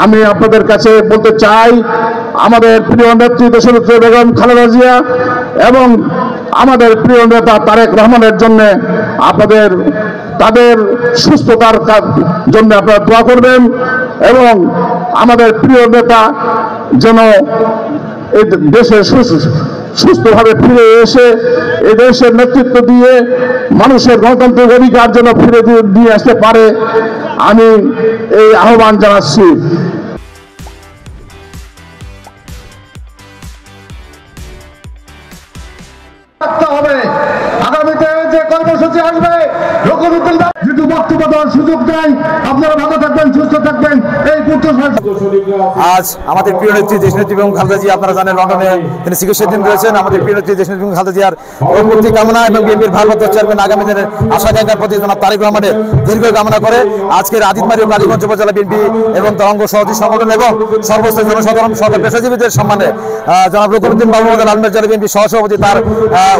আমি আপনাদের কাছে বলতে চাই, আমাদের প্রিয় নেত্রী দেশনেত্রী বেগম খালেদা জিয়া এবং আমাদের প্রিয় নেতা তারেক রহমানের জন্য তাদের সুস্থতার জন্য আপনারা দোয়া করবেন এবং আমাদের প্রিয় নেতা যেন এই দেশে সুস্থভাবে ফিরে এসে এই দেশের নেতৃত্ব দিয়ে মানুষের গণতান্ত্রিক অধিকার যেন ফিরে দিয়ে আসতে পারে, আমি এই আহ্বান জানাচ্ছি। হবে আগামীতে যে কর্মসূচি আসবে যদি বক্তব্য দেওয়ার সুযোগ দেয়, আপনারা ভালো থাকবেন, সুস্থ থাকবেন। এই আজ আমাদের প্রিয় নেত্রী দেশনেত্রী বেগম খালেদা জিয়া, আপনারা জানেন লন্ডনে তিনি চিকিৎসাধীন রয়েছেন। আমাদের প্রিয় নেত্রী দেশনেত্রী বেগম খালেদা জিয়ার প্রতি কামনা এবং বিএনপির ভারপ্রাপ্ত চেয়ারম্যান আগামী দিনের আশা আকাঙ্ক্ষার প্রতি জনাব তারেক রহমানের দীর্ঘ কামনা করে আজকের আজিদমারি ও কালীগঞ্জ উপজেলা বিএনপি এবং তরঙ্গ সহযোগী সংগঠন এবং সর্বস্তরের জনসাধারণ সকল পেশাজীবীদের সম্মানে জনাব রুকনুদ্দিন বাবু আলমের জেলা বিএনপি সহসভাপতি তার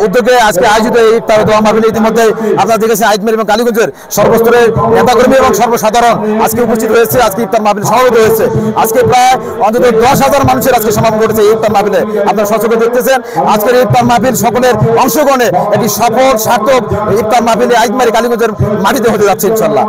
উদ্যোগে আজকে আয়োজিত এই ইফতার দোয়া মাহফিল ইতিমধ্যে আপনারা দেখেছেন আজিদমারি এবং কালীগঞ্জের সর্বস্তরের নেতাকর্মী এবং সর্বসাধারণ আজকে উপস্থিত হয়েছে। আজকে ইফতার মাহফিল সমাবেত হয়েছে। আজকে প্রায় অন্তত 10,000 মানুষের আজকে সমাগম ঘটেছে এই ইফতার মাহফিলে। আপনারা সচক্ষে দেখতেছেন আজকের ইফতার মাহফিল সকলের অংশগ্রহণে একটি সফল সার্থক ইফতার মাহফিলে আজিদমারি কালীগঞ্জের মাটিতে হতে যাচ্ছে ইনশাআল্লাহ।